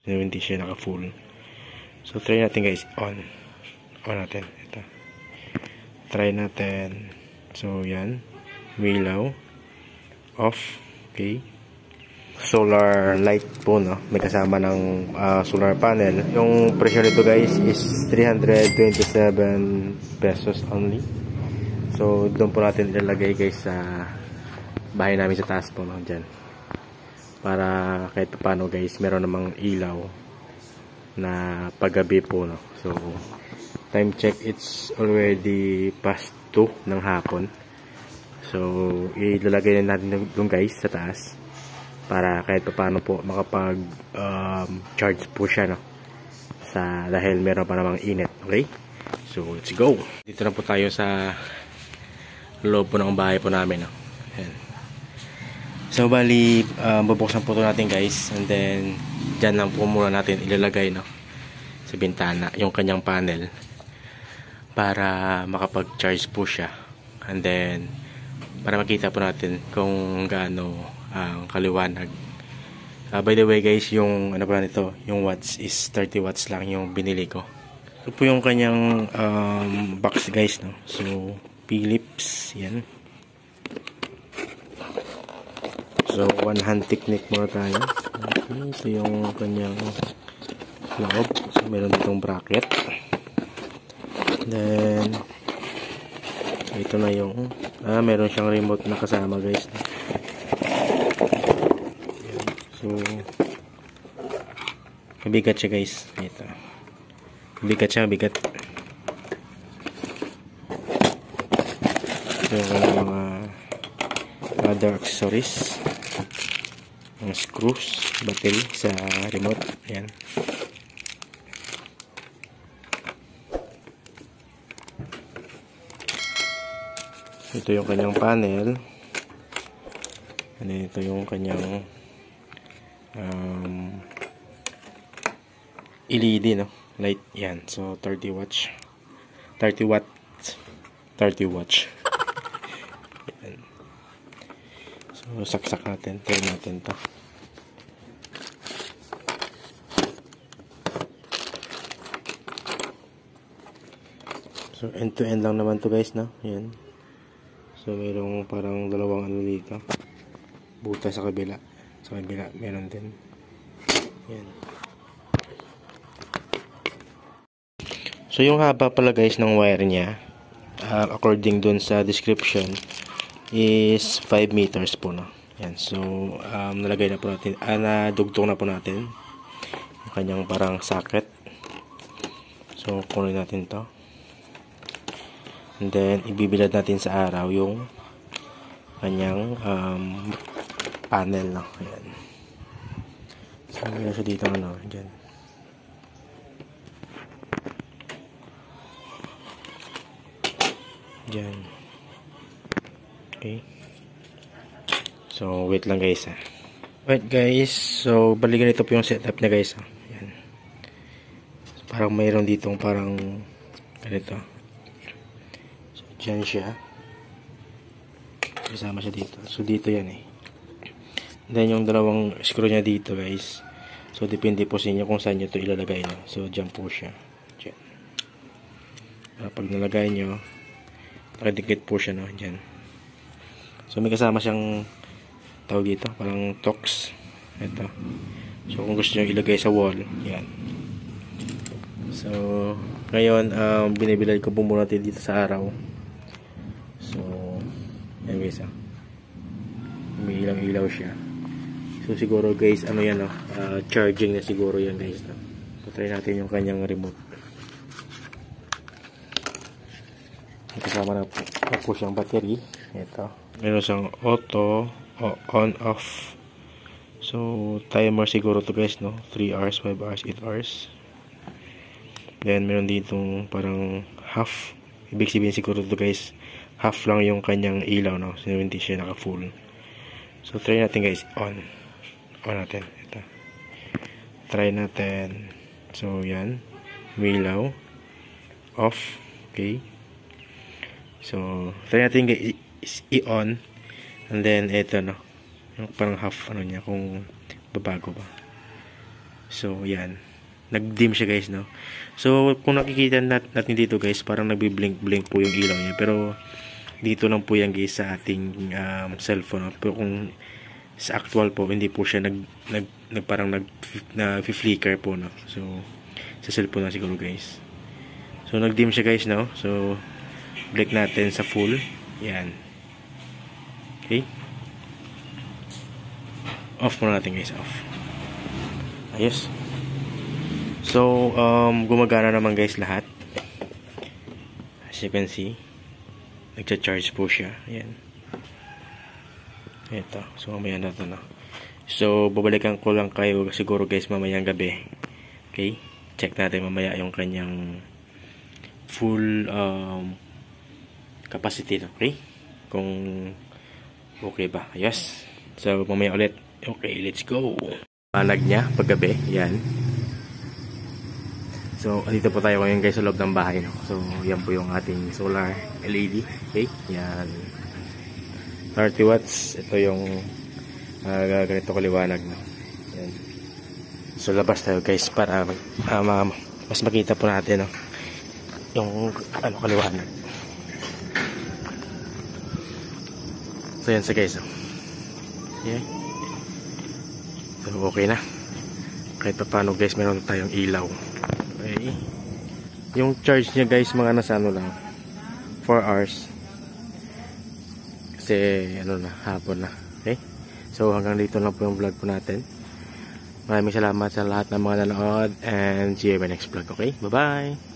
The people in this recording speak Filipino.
Hindi siya naka full. So try natin guys, on natin ito, try natin. So yan, ilaw off. Okay, solar light po, no, may kasama ng solar panel. Yung presyo nito guys is 327 pesos only. So doon po natin ilalagay guys sa bahay namin sa taas po, no, dyan, para kahit paano guys meron namang ilaw na paggabi po, no. So time check, it's already past 2 ng hapon. So ilalagay na natin doon guys sa taas para kahit paano po makapag charge po siya, no, dahil meron pa namang init. Okay, so let's go. Dito na po tayo sa loob po ng bahay po namin, no. Ayan. So bali bubuksan po ito natin guys, and then dyan lang po muna natin ilalagay, no, sa bintana yung kanyang panel para makapag-charge po siya, and then para makita po natin kung gaano ang kaliwanag. By the way guys, yung ano pa nito, yung watts is 30 watts lang yung binili ko. Ito po yung kanyang box guys, no. So Philips yan. So one hand technique muna tayo. Okay, ito yung kanyang loob. So meron ditong bracket. Then ito na yung meron siyang remote na kasama guys. So mabigat siya guys. Ito, mabigat siya, mabigat. So mga other accessories, mga screws, battery sa remote. Ayan. Ito yung kanyang panel. And then ito yung kanyang LED, no, light. Yan. So 30 watts. Yan. So saksak natin, try natin to. So end to end lang naman to guys, no. Yan. So mayroong parang dalawang ano dito, butas sa kabila. Sa kabila meron din. Yan. So yung haba pala guys ng wire niya, according dun sa description, is 5 meters po, no. Yan. So nalagay na po natin, nadugtong na po natin yung kanyang parang socket. So kunin natin to, and then ibibilad natin sa araw yung kanyang panel, no. Ayan. So meron siya dito, ano, dyan. Dyan. Okay. So wait lang guys, wait guys. So balikan, ito po yung setup niya guys, Ayan. So, parang mayroon ditong parang ganito. Diyan siya. Kasama siya dito. So dito yan Then yung dalawang screw niya dito guys. So depende po sa inyo kung saan nyo ito ilalagay, no? So dyan po siya. Dyan. Pag nalagay nyo, nakadikit po siya, no? Dyan. So may kasama siyang tawag dito, parang tox. Ito. So kung gusto nyo ilagay sa wall, yan. So ngayon, binibilad ko po muna dito sa araw. So yan guys, may ilaw siya. So siguro guys, ano yan, charging na siguro yan guys, no? So try natin yung kanyang remote. Kasama na po siyang battery. Ito, meron siyang auto, on, off. So timer siguro to guys, no? 3 hours, 5 hours, 8 hours. Then meron ditong parang half. Ibig sabihin siguro to guys, half lang yung kanyang ilaw, no? So hindi siya naka full. So try natin guys, on natin. Ito, try natin. So yan, ilaw off. Okay. So try natin guys i-on, and then ito, no, yung parang half ano niya, kung babago ba. So, yan. Nag-dim siya guys, no? So, kung nakikita natin dito guys, parang nagbi-blink-blink po yung ilaw niya. Pero, dito lang po yan guys sa ating cellphone. Pero kung sa actual po, hindi po siya parang nag-flicker po, no? So, sa cellphone na siguro guys. So, nag-dim siya guys, no? So, blink natin sa full. Yan. Okay. Off muna natin guys, off. Ayos. So, gumagana naman guys lahat. As you can see, nagcha-charge po siya. Ayan. Ito. So, mamaya na ito na. So, babalikan ko lang kayo siguro guys mamayang gabi. Okay? Check natin mamaya yung kanyang full capacity. Okay? Kung okay ba. Ayos. So, mamaya ulit. Okay, let's go. Panag niya paggabi. Yan. So, dito po tayo ngayon guys sa loob ng bahay, no? So, yan po yung ating solar LED. Okay? Yan. 30 watts. Ito yung ganito kaliwanag, no? Yan. So, labas tayo guys para mas makita po natin, no? Yung kaliwanag. So, yan sa guys, no? Okay. So, okay na. Kahit pa paano guys, meron tayong ilaw. Okay. Yung charge niya guys, mga nasa lang 4 hours. Kasi hapon na. Okay. So hanggang dito lang po yung vlog po natin. Maraming salamat sa lahat ng mga nanood, and see you in my next vlog. Okay, bye bye.